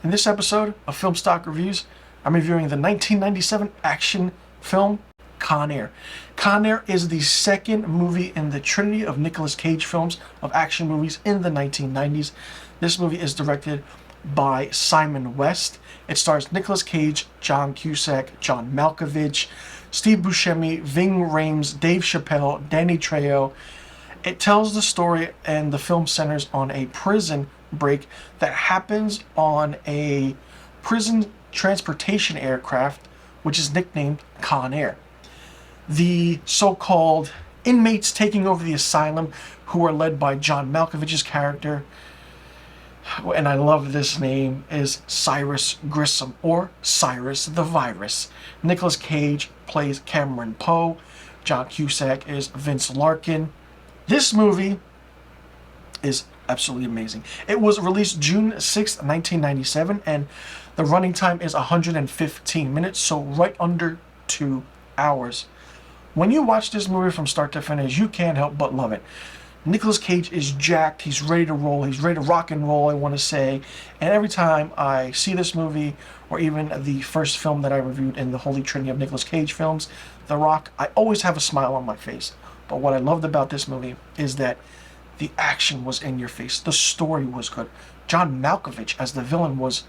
In this episode of Film Stock Reviews, I'm reviewing the 1997 action film Con Air. Con Air is the second movie in the Trinity of Nicolas Cage films of action movies in the 1990s. This movie is directed by Simon West. It stars Nicolas Cage, John Cusack, John Malkovich, Steve Buscemi, Ving Rhames, Dave Chappelle, Danny Trejo. It tells the story, and the film centers on a prison break that happens on a prison transportation aircraft, which is nicknamed Con Air. The so-called inmates taking over the asylum, who are led by John Malkovich's character, and I love this name, is Cyrus Grissom, or Cyrus the Virus. Nicolas Cage plays Cameron Poe. John Cusack is Vince Larkin. This movie is absolutely amazing. It was released June 6th, 1997, and the running time is 115 minutes, so right under 2 hours. When you watch this movie from start to finish, you can't help but love it. Nicolas Cage is jacked, he's ready to roll, he's ready to rock and roll, I want to say. And every time I see this movie, or even the first film that I reviewed in the Holy Trinity of Nicolas Cage films, The Rock, I always have a smile on my face. But what I loved about this movie is that the action was in your face, the story was good. John Malkovich as the villain was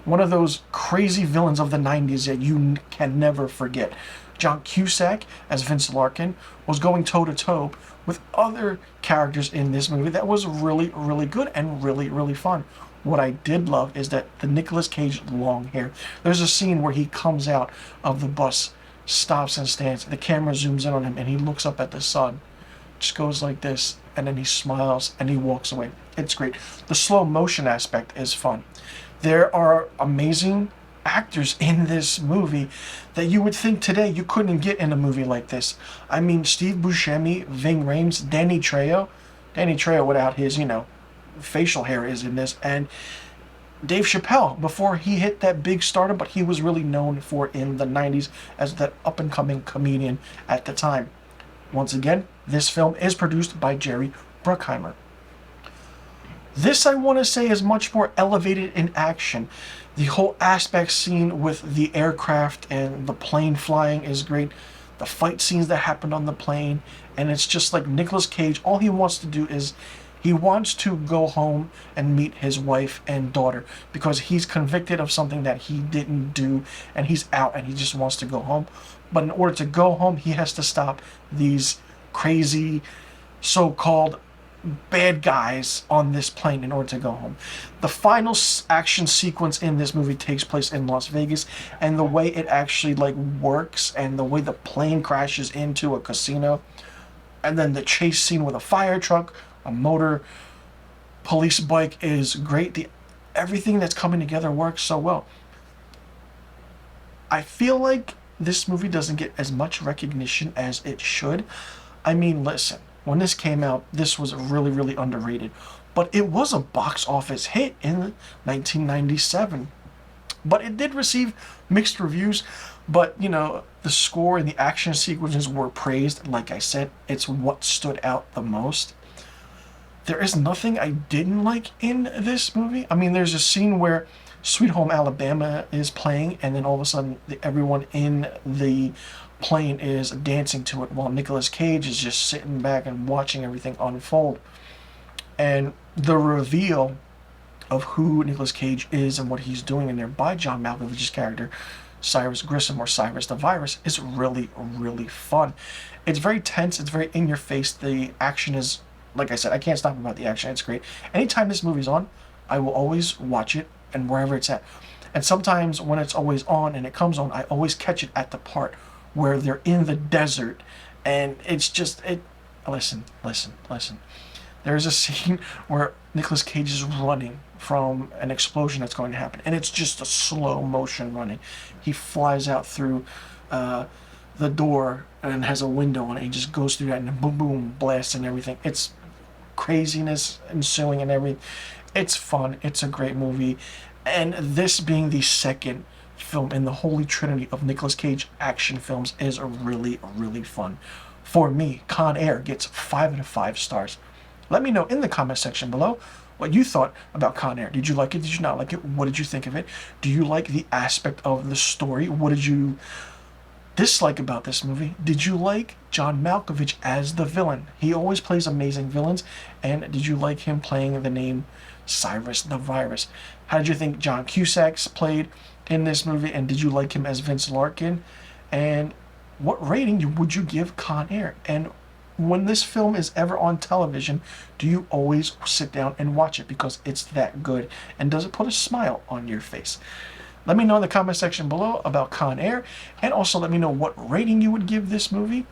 one of those crazy villains of the 90s that you can never forget. John Cusack as Vince Larkin was going toe-to-toe with other characters in this movie that was really, really good and really, really fun. What I did love is that the Nicolas Cage long hair. There's a scene where he comes out of the bus, stops and stands, the camera zooms in on him, and he looks up at the sun, just goes like this, and then he smiles and he walks away. It's great. The slow motion aspect is fun. There are amazing actors in this movie that you would think today you couldn't get in a movie like this. I mean, Steve Buscemi, Ving Rhames, Danny Trejo without his, facial hair is in this, and Dave Chappelle before he hit that big stardom, but he was really known for in the 90s as that up-and-coming comedian at the time. Once again, this film is produced by Jerry Bruckheimer. This, I want to say, is much more elevated in action. The whole aspect scene with the aircraft and the plane flying is great. The fight scenes that happen on the plane, and it's just like Nicolas Cage, all he wants to do is he wants to go home and meet his wife and daughter because he's convicted of something that he didn't do, and he's out and he just wants to go home. But in order to go home, he has to stop these crazy so-called bad guys on this plane in order to go home. The final action sequence in this movie takes place in Las Vegas, and the way it actually works, and the way the plane crashes into a casino, and then the chase scene with a fire truck, a motor police bike is great. Everything that's coming together works so well. I feel like this movie doesn't get as much recognition as it should. I mean, listen, when this came out, this was really, really underrated. But it was a box office hit in 1997. But it did receive mixed reviews. But, the score and the action sequences were praised. Like I said, it's what stood out the most. There is nothing I didn't like in this movie. I mean, there's a scene where Sweet Home Alabama is playing, and then all of a sudden everyone in the plane is dancing to it while Nicolas Cage is just sitting back and watching everything unfold. And the reveal of who Nicolas Cage is and what he's doing in there by John Malkovich's character, Cyrus Grissom, or Cyrus the Virus, is really, really fun. It's very tense, it's very in your face. The action is, like I said, I can't stop about the action. It's great. Anytime this movie's on, I will always watch it, and wherever it's at. And sometimes when it's always on and it comes on, I always catch it at the part where they're in the desert, and it's just, listen. There's a scene where Nicolas Cage is running from an explosion that's going to happen, and it's just a slow motion running. He flies out through the door and has a window on it. He just goes through that, and boom, boom, blasts and everything. It's craziness ensuing and everything. It's fun. It's a great movie. And this being the second film in the Holy Trinity of Nicolas Cage action films is really, really fun. For me, Con Air gets 5 out of 5 stars. Let me know in the comment section below what you thought about Con Air. Did you like it? Did you not like it? What did you think of it? Do you like the aspect of the story? What did you dislike about this movie? Did you like John Malkovich as the villain? He always plays amazing villains. And did you like him playing the name Cyrus the Virus? How did you think John Cusack's played in this movie? And did you like him as Vince Larkin? And what rating would you give Con Air? And when this film is ever on television, do you always sit down and watch it because it's that good? And does it put a smile on your face? Let me know in the comment section below about Con Air, and also let me know what rating you would give this movie.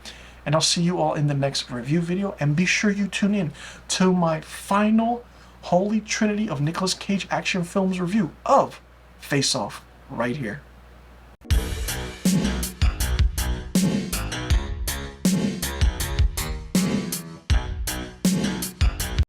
And I'll see you all in the next review video. And be sure you tune in to my final Holy Trinity of Nicolas Cage action films review of Face Off right here.